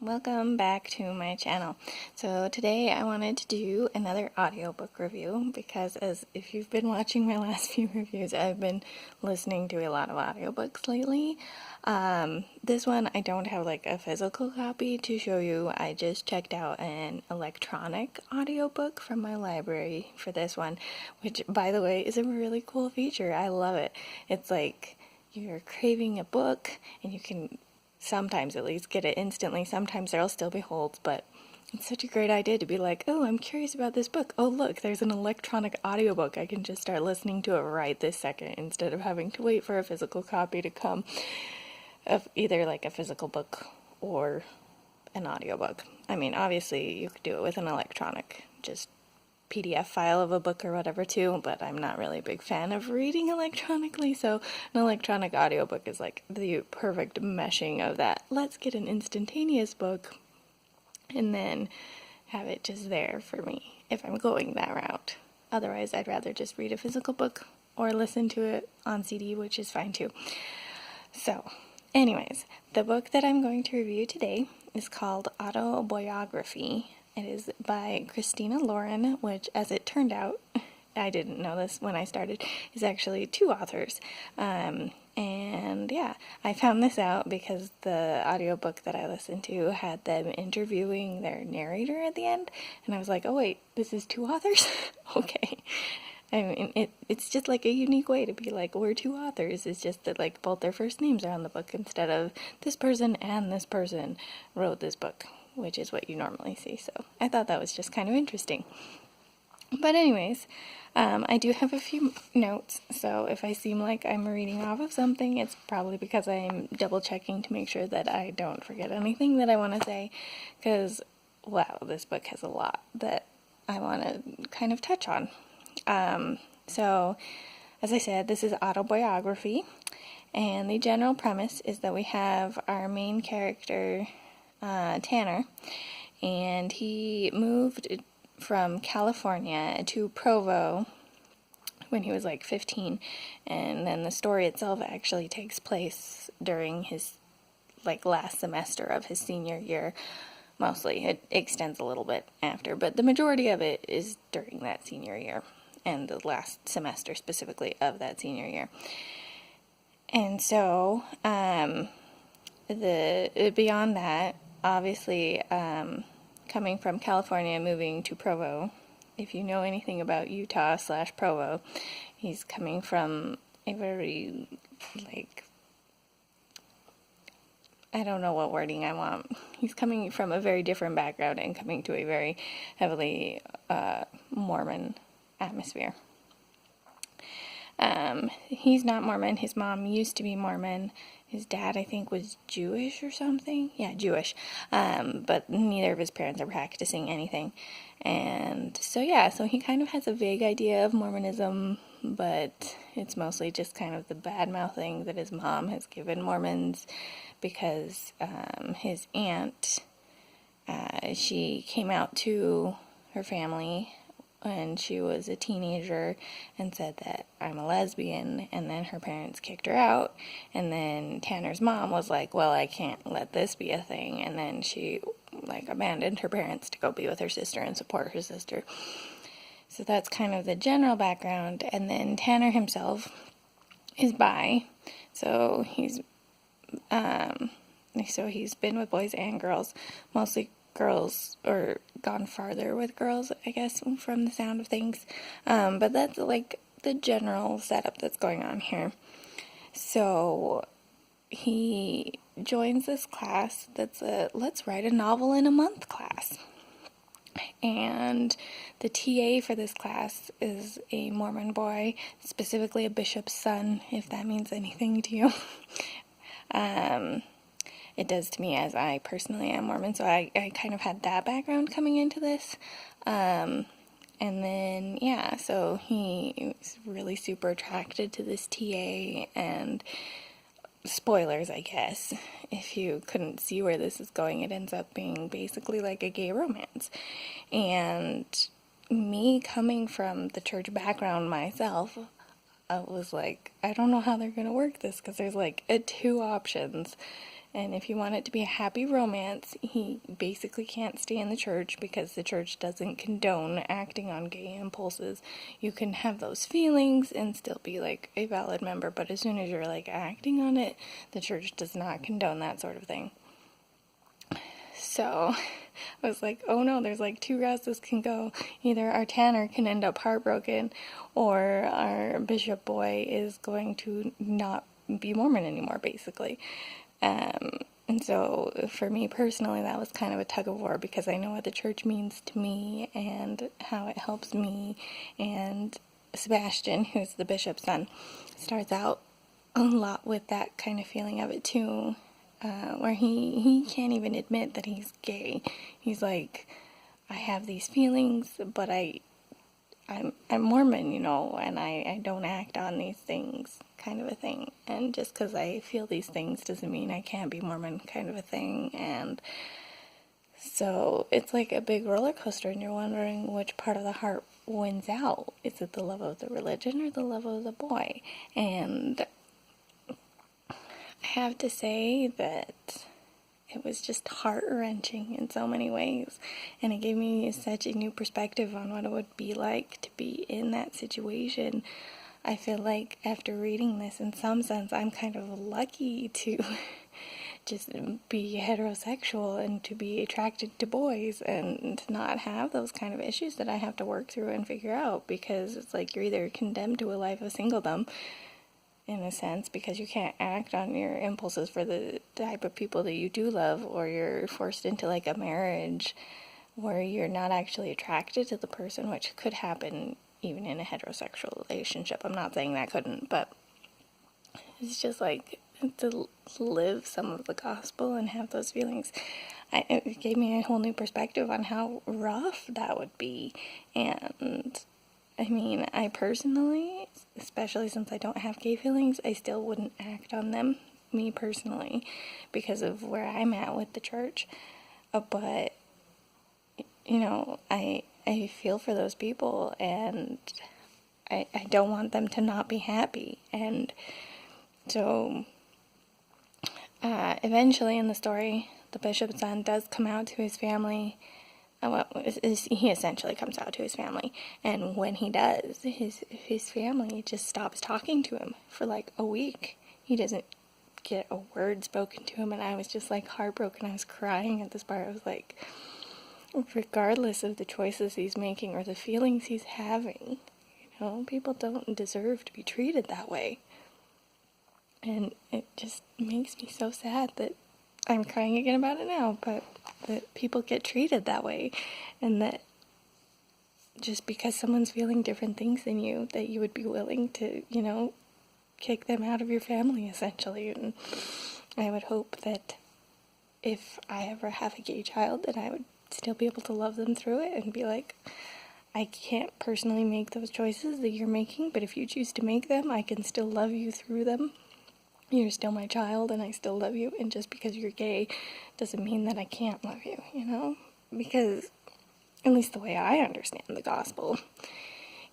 welcome back to my channel. So today I wanted to do another audiobook review because if you've been watching my last few reviews, I've been listening to a lot of audiobooks lately. This one I don't have like a physical copy to show you. I just checked out an electronic audiobook from my library for this one, which by the way is a really cool feature. I love it. It's like you're craving a book and you can sometimes at least get it instantly. Sometimes there'll still be holds, but it's such a great idea to be like, oh, I'm curious about this book. Oh, look, there's an electronic audiobook. I can just start listening to it right this second instead of having to wait for a physical copy to come of either like a physical book or an audiobook. I mean, obviously you could do it with an electronic, just PDF file of a book or whatever too, but I'm not really a big fan of reading electronically, so an electronic audiobook is like the perfect meshing of that. Let's get an instantaneous book and then have it just there for me if I'm going that route. Otherwise, I'd rather just read a physical book or listen to it on CD, which is fine too. So, anyways, the book that I'm going to review today is called Autoboyography. It is by Christina Lauren, which, as it turned out, I didn't know this when I started, is actually two authors. And yeah, I found this out because the audiobook that I listened to had them interviewing their narrator at the end, and I was like, oh wait, this is two authors? Okay. I mean, it's just like a unique way to be like, we're two authors. It's just that like both their first names are on the book instead of this person and this person wrote this book, which is what you normally see. So I thought that was just kind of interesting. But anyways, I do have a few notes, so if I seem like I'm reading off of something, it's probably because I'm double checking to make sure that I don't forget anything that I want to say, because, wow, this book has a lot that I want to kind of touch on. So, as I said, this is autobiography, and the general premise is that we have our main character, Tanner, and he moved from California to Provo when he was like 15, and then the story itself actually takes place during his like last semester of his senior year. Mostly, it extends a little bit after, but the majority of it is during that senior year and the last semester specifically of that senior year. And so, beyond that, obviously, coming from California, moving to Provo, if you know anything about Utah/Provo, he's coming from a very, like, I don't know what wording I want. He's coming from a very different background and coming to a very heavily Mormon atmosphere. He's not Mormon. His mom used to be Mormon. His dad, I think, was Jewish or something. Yeah, Jewish. But neither of his parents are practicing anything. And so, yeah, so he kind of has a vague idea of Mormonism, but it's mostly just kind of the bad-mouthing that his mom has given Mormons because his aunt, she came out to her family when she was a teenager and said that I'm a lesbian, and then her parents kicked her out, and then Tanner's mom was like, well, I can't let this be a thing, and then she like abandoned her parents to go be with her sister and support her sister. So that's kind of the general background. And then Tanner himself is bi, so he's been with boys and girls, mostly girls, or gone farther with girls, I guess, from the sound of things. But that's like the general setup that's going on here. So he joins this class that's a let's write a novel in a month class. And the TA for this class is a Mormon boy, specifically a bishop's son, if that means anything to you. It does to me, as I personally am Mormon, so I kind of had that background coming into this. And then, yeah, so he was really super attracted to this TA, and spoilers, I guess, if you couldn't see where this is going, it ends up being basically like a gay romance. And me coming from the church background myself, I was like, I don't know how they're going to work this, because there's like two options. And if you want it to be a happy romance, he basically can't stay in the church because the church doesn't condone acting on gay impulses. You can have those feelings and still be like a valid member, but as soon as you're like acting on it, the church does not condone that sort of thing. So I was like, oh no, there's like two routes this can go. Either our Tanner can end up heartbroken, or our bishop boy is going to not be Mormon anymore, basically. And so for me personally, that was kind of a tug of war, because I know what the church means to me and how it helps me. And Sebastian, who's the bishop's son, starts out a lot with that kind of feeling of it too. Where he can't even admit that he's gay. He's like, I have these feelings, but I'm Mormon, and I don't act on these things, kind of a thing. And just because I feel these things doesn't mean I can't be Mormon, kind of a thing. And so it's like a big roller coaster, and you're wondering which part of the heart wins out. Is it the love of the religion or the love of the boy? And I have to say that it was just heart-wrenching in so many ways, and it gave me such a new perspective on what it would be like to be in that situation. I feel like after reading this, in some sense, I'm kind of lucky to just be heterosexual and to be attracted to boys and to not have those kind of issues that I have to work through and figure out, because it's like you're either condemned to a life of singledom, in a sense, because you can't act on your impulses for the type of people that you do love, or you're forced into like a marriage where you're not actually attracted to the person, which could happen even in a heterosexual relationship. I'm not saying that couldn't, but it's just like to live some of the gospel and have those feelings. It gave me a whole new perspective on how rough that would be. And I mean, I personally, especially since I don't have gay feelings, I still wouldn't act on them, me personally, because of where I'm at with the church. But, I feel for those people, and I don't want them to not be happy. And so, eventually in the story, the bishop's son does come out to his family. He essentially comes out to his family, and when he does, his family just stops talking to him for like a week. He doesn't get a word spoken to him, and I was just like heartbroken. I was crying at this part. I was like, regardless of the choices he's making or the feelings he's having, people don't deserve to be treated that way. And it just makes me so sad that I'm crying again about it now, but that people get treated that way, and that just because someone's feeling different things than you, that you would be willing to, kick them out of your family, essentially. And I would hope that if I ever have a gay child, that I would still be able to love them through it and be like, I can't personally make those choices that you're making, but if you choose to make them, I can still love you through them. You're still my child, and I still love you, and just because you're gay doesn't mean that I can't love you, Because, at least the way I understand the gospel,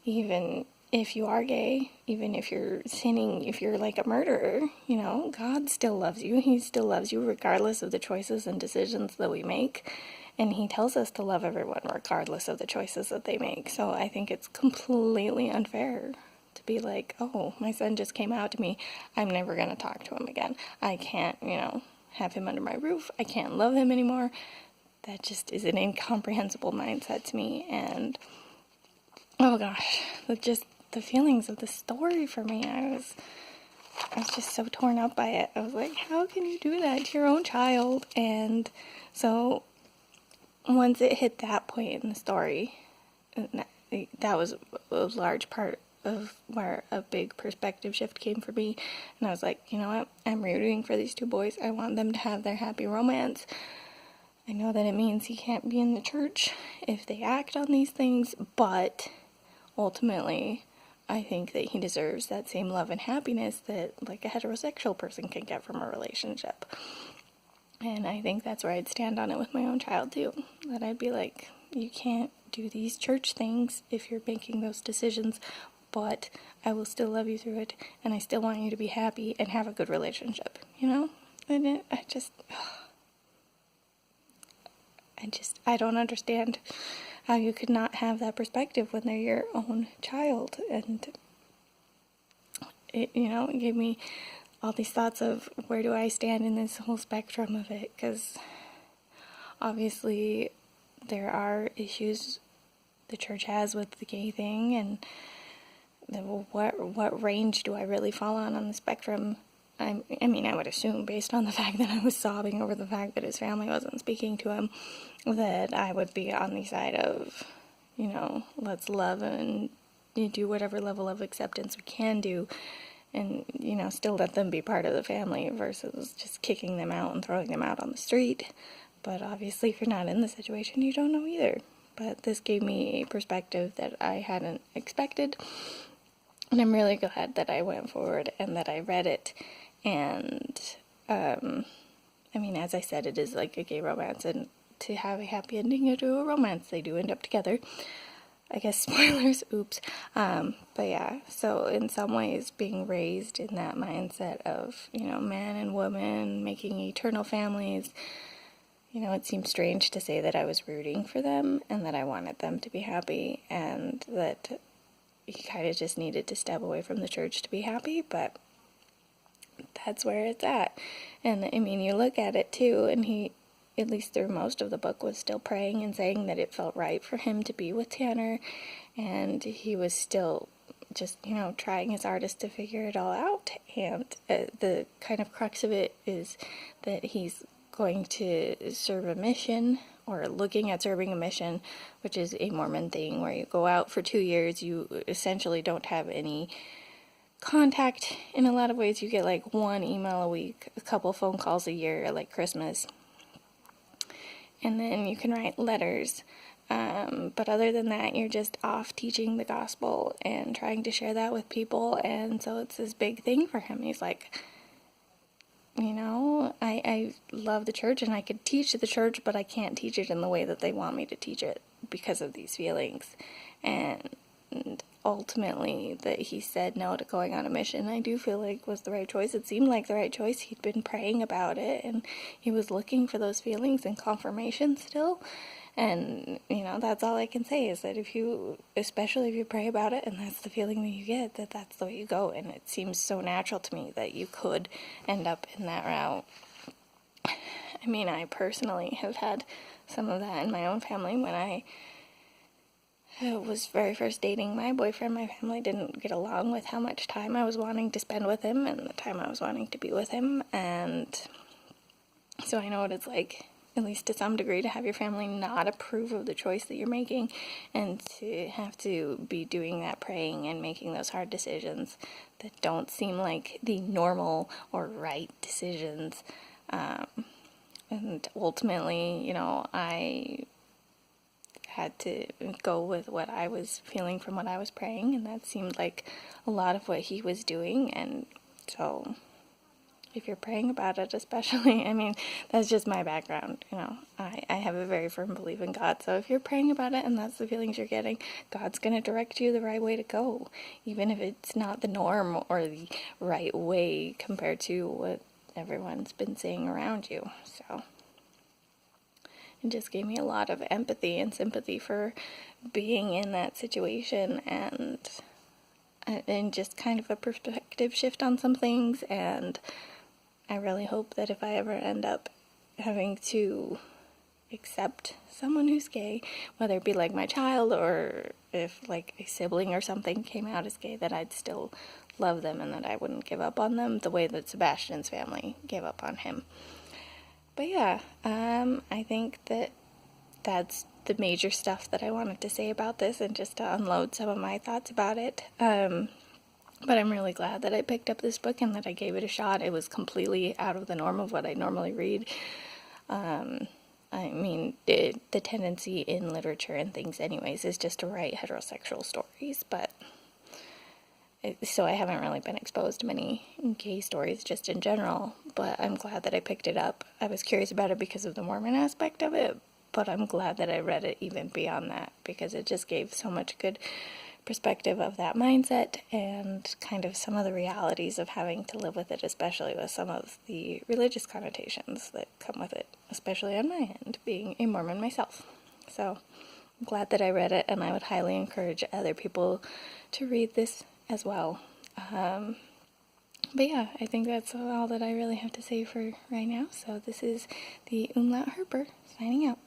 even if you are gay, even if you're sinning, if you're like a murderer, God still loves you. He still loves you regardless of the choices and decisions that we make, and he tells us to love everyone regardless of the choices that they make. So I think it's completely unfair to be like, oh, my son just came out to me, I'm never going to talk to him again. I can't, have him under my roof. I can't love him anymore. That just is an incomprehensible mindset to me. And, oh gosh, the feelings of the story for me, I was just so torn up by it. I was like, how can you do that to your own child? And so once it hit that point in the story, that was a large part of where a big perspective shift came for me. And I was like, you know what? I'm rooting for these two boys. I want them to have their happy romance. I know that it means he can't be in the church if they act on these things, but ultimately, I think that he deserves that same love and happiness that like a heterosexual person can get from a relationship. And I think that's where I'd stand on it with my own child too. That I'd be like, you can't do these church things if you're making those decisions, but I will still love you through it, and I still want you to be happy and have a good relationship, And I don't understand how you could not have that perspective when they're your own child. And it gave me all these thoughts of where do I stand in this whole spectrum of it, because obviously there are issues the church has with the gay thing, and what range do I really fall on the spectrum? I mean, I would assume, based on the fact that I was sobbing over the fact that his family wasn't speaking to him, that I would be on the side of, let's love and do whatever level of acceptance we can do, and, still let them be part of the family versus just kicking them out and throwing them out on the street. But obviously, if you're not in the situation, you don't know either. But this gave me a perspective that I hadn't expected, and I'm really glad that I went forward and that I read it. And, as I said, it is like a gay romance, and to have a happy ending to a romance, they do end up together. I guess spoilers, oops. But yeah, so in some ways being raised in that mindset of, man and woman making eternal families, it seems strange to say that I was rooting for them and that I wanted them to be happy, and that he kind of just needed to step away from the church to be happy, but that's where it's at. And you look at it too, and he, at least through most of the book, was still praying and saying that it felt right for him to be with Tanner, and he was still just, trying his hardest to figure it all out. And the kind of crux of it is that he's going to serve a mission, or looking at serving a mission, which is a Mormon thing where you go out for 2 years, you essentially don't have any contact. In a lot of ways, you get like 1 email a week, a couple phone calls a year, like Christmas, and then you can write letters. But other than that, you're just off teaching the gospel and trying to share that with people. And so it's this big thing for him. He's like, I love the church and I could teach the church, but I can't teach it in the way that they want me to teach it because of these feelings. And ultimately, that he said no to going on a mission, I do feel like was the right choice. It seemed like the right choice. He'd been praying about it, and he was looking for those feelings and confirmation still. And, that's all I can say, is that especially if you pray about it and that's the feeling that you get, that's the way you go. And it seems so natural to me that you could end up in that route. I personally have had some of that in my own family. When I was very first dating my boyfriend, my family didn't get along with how much time I was wanting to spend with him and the time I was wanting to be with him. And so I know what it's like, at least to some degree, to have your family not approve of the choice that you're making, and to have to be doing that praying and making those hard decisions that don't seem like the normal or right decisions. And ultimately, I had to go with what I was feeling from what I was praying, and that seemed like a lot of what he was doing. And so if you're praying about it, especially, that's just my background, I have a very firm belief in God, so if you're praying about it and that's the feelings you're getting, God's going to direct you the right way to go, even if it's not the norm or the right way compared to what everyone's been saying around you. So it just gave me a lot of empathy and sympathy for being in that situation, and just kind of a perspective shift on some things. And I really hope that if I ever end up having to accept someone who's gay, whether it be like my child or if like a sibling or something came out as gay, that I'd still love them and that I wouldn't give up on them the way that Sebastian's family gave up on him. But yeah, I think that's the major stuff that I wanted to say about this, and just to unload some of my thoughts about it. But I'm really glad that I picked up this book and that I gave it a shot. It was completely out of the norm of what I normally read. The tendency in literature and things anyways is just to write heterosexual stories, so I haven't really been exposed to many gay stories just in general, but I'm glad that I picked it up. I was curious about it because of the Mormon aspect of it, but I'm glad that I read it even beyond that, because it just gave so much good perspective of that mindset and kind of some of the realities of having to live with it, especially with some of the religious connotations that come with it, especially on my end, being a Mormon myself. So I'm glad that I read it, and I would highly encourage other people to read this as well. But yeah, I think that's all that I really have to say for right now. So this is the Umlaut Herper signing out.